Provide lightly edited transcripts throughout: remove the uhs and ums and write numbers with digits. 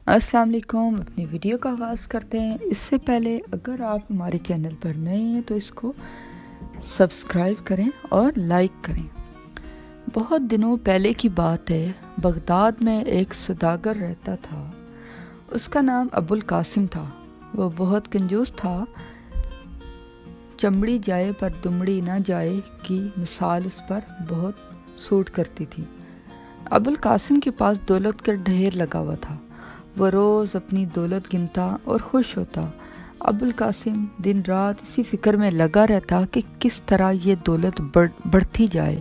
السلام علیکم۔ اپنی ویڈیو کا آغاز کرتے ہیں۔ اس سے پہلے اگر آپ ہمارے چینل پر نئے ہیں تو اس کو سبسکرائب کریں اور لائک کریں۔ بہت دنوں پہلے کی بات ہے، بغداد میں ایک سوداگر رہتا تھا۔ اس کا نام ابو القاسم تھا۔ وہ بہت کنجوس تھا۔ چمڑی جائے پر دمڑی نہ جائے کی مثال اس پر بہت سوٹ کرتی تھی۔ ابو القاسم کے پاس دولت کا ڈھیر لگا ہوا تھا۔ وہ روز اپنی دولت گنتا اور خوش ہوتا۔ ابو القاسم دن رات اسی فکر میں لگا رہتا کہ کس طرح یہ دولت بڑھتی جائے۔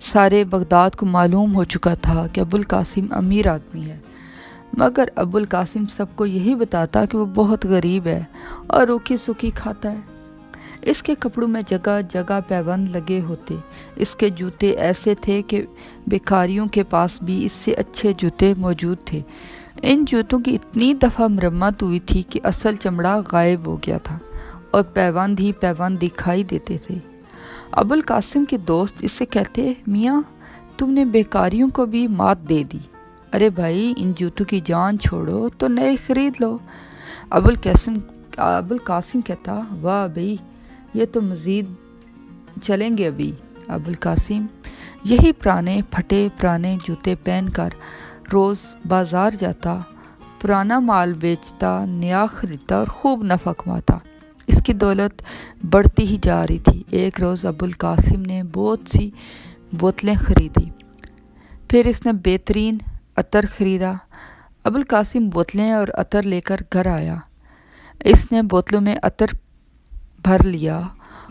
سارے بغداد کو معلوم ہو چکا تھا کہ ابو القاسم امیر آدمی ہے، مگر ابو القاسم سب کو یہی بتاتا کہ وہ بہت غریب ہے اور روکھی سوکھی کھاتا ہے۔ اس کے کپڑوں میں جگہ جگہ پیوند لگے ہوتے۔ اس کے جوتے ایسے تھے کہ بیکاریوں کے پاس بھی اس سے اچھے جوتے موجود تھے۔ ان جوتوں کی اتنی دفعہ مرمت ہوئی تھی کہ اصل چمڑا غائب ہو گیا تھا اور پیوند ہی پیوند دکھائی دیتے تھے۔ ابو القاسم کے دوست اس سے کہتے، میاں تم نے بیکاریوں کو بھی مات دے دی۔ ارے بھائی، ان جوتوں کی جان چھوڑو تو نئے خرید لو۔ ابو القاسم کہتا، واہ بھائی، یہ تو مزید چلیں گے ابھی۔ ابو القاسم یہی پھٹے پرانے جوتے پہن کر روز بازار جاتا، پرانا مال بیچتا، نیا خریدتا اور خوب نفع کماتا۔ اس کی دولت بڑھتی ہی جا رہی تھی۔ ایک روز ابو القاسم نے بہت سی بوتلیں خریدی۔ پھر اس نے بہترین عطر خریدا۔ ابو القاسم بوتلیں اور عطر لے کر گھر آیا۔ اس نے بوتلوں میں عطر بھر لیا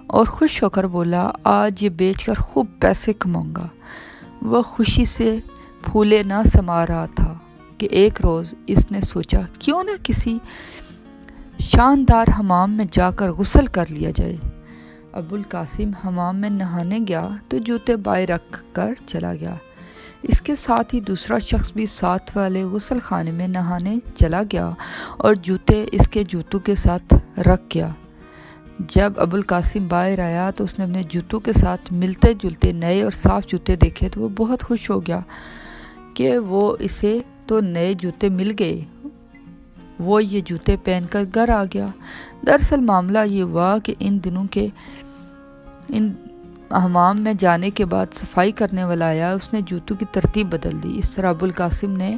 اور خوش ہو کر بولا، آج یہ بیچ کر خوب پیسے کماؤں گا۔ وہ خوشی سے پھولے نہ سما رہا تھا کہ ایک روز اس نے سوچا، کیوں نہ کسی شاندار حمام میں جا کر غسل کر لیا جائے۔ ابو القاسم حمام میں نہانے گیا تو جوتے باہر رکھ کر چلا گیا۔ اس کے ساتھ ہی دوسرا شخص بھی ساتھ والے غسل خانے میں نہانے چلا گیا اور جوتے اس کے جوتوں کے ساتھ رکھ گیا۔ جب ابو القاسم باہر آیا تو اس نے اپنے جوتوں کے ساتھ ملتے جلتے نئے اور صاف جوتے دیکھے تو وہ بہت خوش ہو گیا کہ اسے تو نئے جوتے مل گئے۔ وہ یہ جوتے پہن کر گھر آ گیا۔ دراصل معاملہ یہ ہوا کہ ان دنوں کے حمام میں جانے کے بعد صفائی کرنے والا آیا، اس نے جوتوں کی ترتیب بدل دی۔ اس طرح ابو القاسم نے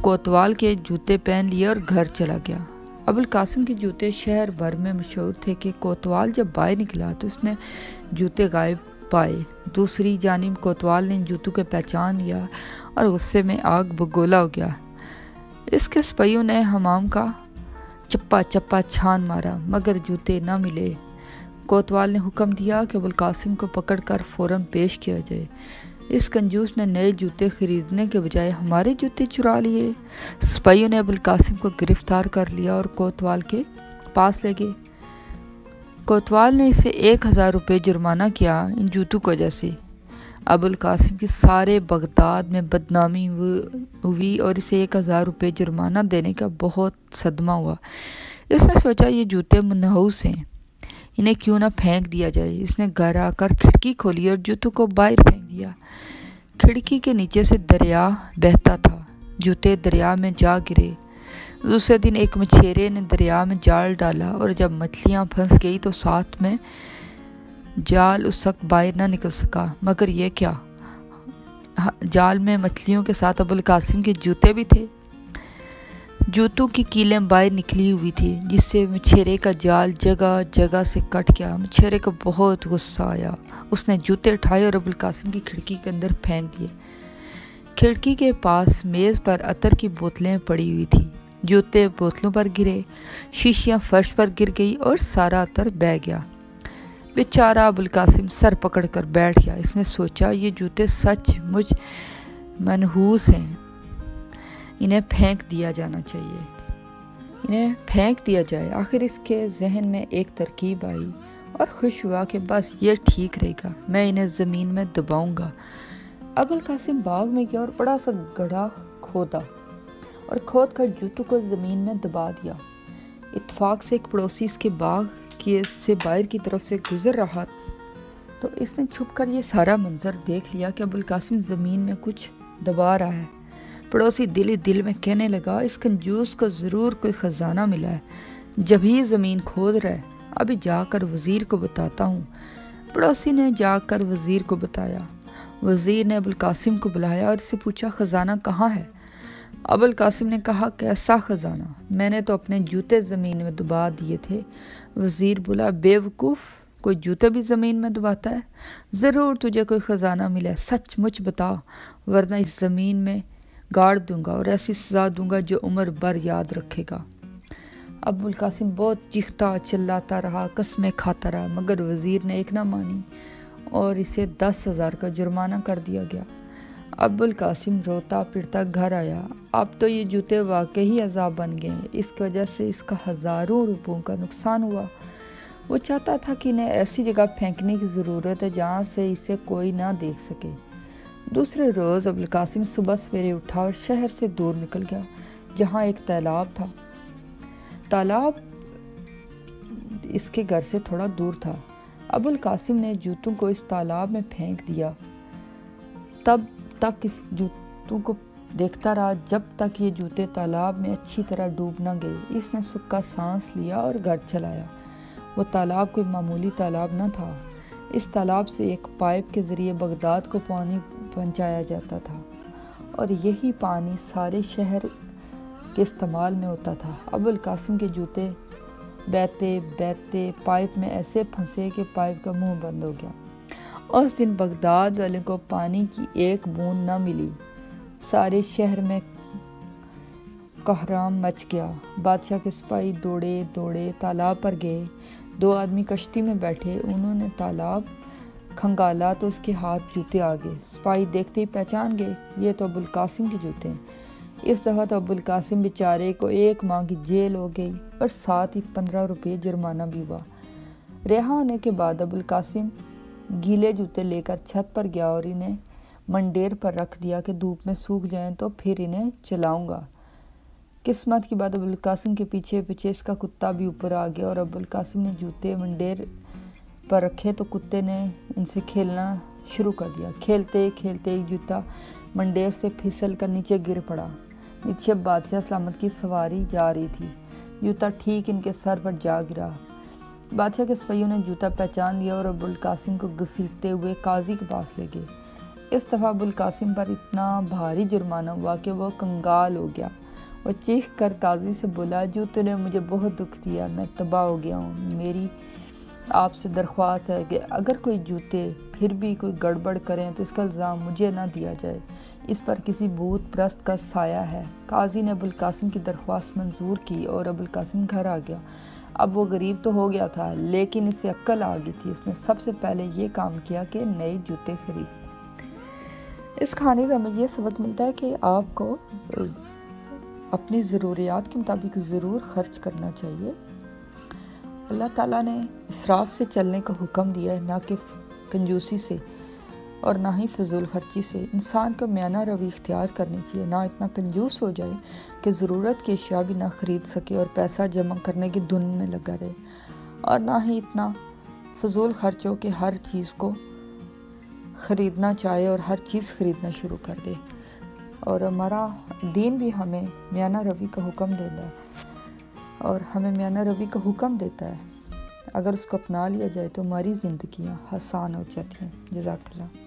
کوتوال کے جوتے پہن لیے اور گھر چلا گیا۔ ابو القاسم کے جوتے شہر بھر میں مشہور تھے کہ کوتوال جب باہر نکلا تو اس نے جوتے غائب پائے۔ دوسری جانب کوتوال نے جوتوں کو پہچان لیا اور غصے میں آگ بگولا ہو گیا۔ اس کے سپاہیوں نے حمام کا چپا چپا چھان مارا مگر جوتے نہ ملے۔ کوتوال نے حکم دیا کہ ابو القاسم کو پکڑ کر فوراً پیش کیا جائے۔ اس کنجوس نے نئے جوتے خریدنے کے بجائے ہمارے جوتے چرا لیے۔ سپاہیوں نے ابو القاسم کو گرفتار کر لیا اور کوتوال کے پاس لے گئے۔ کوتوال نے اسے 1000 روپے جرمانہ کیا ان جوتوں کی وجہ سے۔ ابو القاسم کی سارے بغداد میں بدنامی ہوئی اور اسے 1000 روپے جرمانہ دینے کا بہت صدمہ ہوا۔ اس نے سوچا، یہ جوتے منحوس ہیں، انہیں کیوں نہ پھینک دیا جائے۔ اس نے گھر آ کر کھڑکی کھولی اور جوتوں کو باہر پھینک دیا۔ کھڑکی کے نیچے سے دریا بہتا تھا۔ جوتے دریا میں جا گرے۔ دوسرے دن ایک مچھیرے نے دریا میں جال ڈالا اور جب مچھلیاں پھنس گئی تو ساتھ میں جال اس وقت باہر نہ نکل سکا۔ مگر یہ کیا، جال میں مچھلیوں کے ساتھ ابو القاسم کے جوتے بھی تھے۔ جوتوں کی کیلیں باہر نکلی ہوئی تھی جس سے مچھیرے کا جال جگہ جگہ سے کٹ گیا۔ مچھیرے کو بہت غصہ آیا۔ اس نے جوتے اٹھائے اور ابو القاسم کی کھڑکی کے اندر پھینک دیے۔ کھڑکی کے پاس میز پر عطر کی بوتلیں پڑی ہوئی تھیں۔ جوتے بوتلوں پر گرے، شیشیاں فرش پر گر گئی اور سارا عطر بہہ گیا۔ بیچارہ ابو القاسم سر پکڑ کر بیٹھ گیا۔ اس نے سوچا، یہ جوتے سچ مجھ منحوس ہیں، انہیں پھینک دیا جانا چاہیے، انہیں پھینک دیا جائے۔ آخر اس کے ذہن میں ایک ترکیب آئی اور خوش ہوا کہ بس یہ ٹھیک رہے گا، میں انہیں زمین میں دباؤں گا۔ ابو القاسم باغ میں گیا اور بڑا سا گڑھا کھودا اور کھود کر جوتوں کو زمین میں دبا دیا۔ اتفاق سے ایک پڑوسی اس کے باغ سے باہر کی طرف سے گزر رہا تو اس نے چھپ کر یہ سارا منظر دیکھ لیا کہ ابو القاسم زمین میں کچھ دبا رہا ہے۔ پڑوسی دل ہی دل میں کہنے لگا اس کنجوس کو ضرور کوئی خزانہ ملا ہے، جب ہی زمین کھود رہا ہے، ابھی جا کر وزیر کو بتاتا ہوں۔ پڑوسی نے جا کر وزیر کو بتایا۔ وزیر نے ابوالقاسم کو بلایا اور اس سے پوچھا خزانہ کہاں ہے؟ ابوالقاسم نے کہا کیسا خزانہ؟ میں نے تو اپنے جوتے زمین میں دبا دیے تھے۔ وزیر بولا بے وقوف، کوئی جوتے بھی زمین میں دباتا ہے؟ ضرور تجھے کوئی خزانہ ملا ہے، سچ مچ بتا، ورنہ اس زمین میں گاڑ دوں گا اور ایسی سزا دوں گا جو عمر بھر یاد رکھے گا۔ ابوالقاسم بہت چیختا چلاتا رہا، قسمیں کھاتا رہا، مگر وزیر نے ایک نہ مانی اور اسے 10,000 کا جرمانہ کر دیا گیا۔ ابوالقاسم روتا پھرتا گھر آیا۔ اب تو یہ جوتے واقعی عذاب بن گئے، اس کی وجہ سے اس کا ہزاروں روپوں کا نقصان ہوا۔ وہ چاہتا تھا کہ انہیں ایسی جگہ پھینکنے کی ضرورت ہے جہاں سے اسے کوئی نہ دیکھ سکے۔ دوسرے روز ابوالقاسم صبح سویرے اٹھا اور شہر سے دور نکل گیا، جہاں ایک تالاب تھا۔ تالاب اس کے گھر سے تھوڑا دور تھا۔ ابوالقاسم نے جوتوں کو اس تالاب میں پھینک دیا، تب تک اس جوتوں کو دیکھتا رہا جب تک یہ جوتے تالاب میں اچھی طرح ڈوب نہ گئے۔ اس نے سکا سانس لیا اور گھر چلایا۔ وہ تالاب کوئی معمولی تالاب نہ تھا، اس تالاب سے ایک پائپ کے ذریعے بغداد کو پانی پہنچایا جاتا تھا اور یہی پانی سارے شہر کے استعمال میں ہوتا تھا۔ ابوالقاسم کے جوتے بہتے بہتے پائپ میں ایسے پھنسے کہ پائپ کا منہ بند ہو گیا۔ اس دن بغداد والوں کو پانی کی ایک بوند نہ ملی۔ سارے شہر میں قحرام مچ گیا۔ بادشاہ کے سپاہی دوڑے دوڑے تالاب پر گئے۔ 2 آدمی کشتی میں بیٹھے، انہوں نے تالاب کھنگالا تو اس کے ہاتھ جوتے آ گئے۔ سپاہی دیکھتے ہی پہچان گئے، یہ تو ابوالقاسم کے جوتے ہیں۔ اس دفعہ تو ابوالقاسم بیچارے کو 1 ماہ کی جیل ہو گئی اور ساتھ ہی 15 روپے جرمانہ بھی ہوا۔ رہا ہونے کے بعد ابوالقاسم گیلے جوتے لے کر چھت پر گیا اور انہیں منڈیر پر رکھ دیا کہ دھوپ میں سوکھ جائیں تو پھر انہیں چلاؤں گا۔ قسمت کی بات ابوالقاسم کے پیچھے پیچھے اس کا کتا بھی اوپر آ گیا اور ابوالقاسم نے جوتے منڈیر پر رکھے تو کتے نے ان سے کھیلنا شروع کر دیا۔ کھیلتے کھیلتے ایک جوتا منڈیر سے پھسل کر نیچے گر پڑا۔ نیچے بادشاہ سلامت کی سواری جا رہی تھی، جوتا ٹھیک ان کے سر پر جا گرا۔ بادشاہ کے سپاہیوں نے جوتا پہچان لیا اور ابوالقاسم کو گھسیٹتے ہوئے قاضی کے پاس لے گئے۔ اس دفعہ ابوالقاسم پر اتنا بھاری جرمانہ ہوا کہ وہ کنگال ہو گیا۔ وہ چیخ کر قاضی سے بولا جوتوں نے مجھے بہت دکھ دیا، میں تباہ ہو گیا ہوں۔ میری آپ سے درخواست ہے کہ اگر کوئی جوتے پھر بھی کوئی گڑبڑ کریں تو اس کا الزام مجھے نہ دیا جائے، اس پر کسی بھوت پرست کا سایہ ہے۔ قاضی نے ابوالقاسم کی درخواست منظور کی اور ابوالقاسم گھر آ گیا۔ اب وہ غریب تو ہو گیا تھا لیکن اسے عقل آ گئی تھی۔ اس نے سب سے پہلے یہ کام کیا کہ نئے جوتے خرید۔ اس کہانی سے ہمیں یہ سبق ملتا ہے کہ آپ کو اپنی ضروریات کے مطابق ضرور خرچ کرنا چاہیے۔ اللہ تعالیٰ نے اسراف سے چلنے کا حکم دیا ہے، نہ کہ کنجوسی سے اور نہ ہی فضول خرچی سے۔ انسان کو میانہ روی اختیار کرنی چاہیے، نہ اتنا کنجوس ہو جائے کہ ضرورت کی اشیاء بھی نہ خرید سکے اور پیسہ جمع کرنے کی دھن میں لگا رہے، اور نہ ہی اتنا فضول خرچ ہو کہ ہر چیز کو خریدنا چاہے اور ہر چیز خریدنا شروع کر دے۔ اور ہمارا دین بھی ہمیں میانہ روی کا حکم دیتا ہے اور ہمیں میانہ روی کا حکم دیتا ہے۔ اگر اس کو اپنا لیا جائے تو ہماری زندگیاں آسان ہو جاتی ہیں۔ جزاک اللہ۔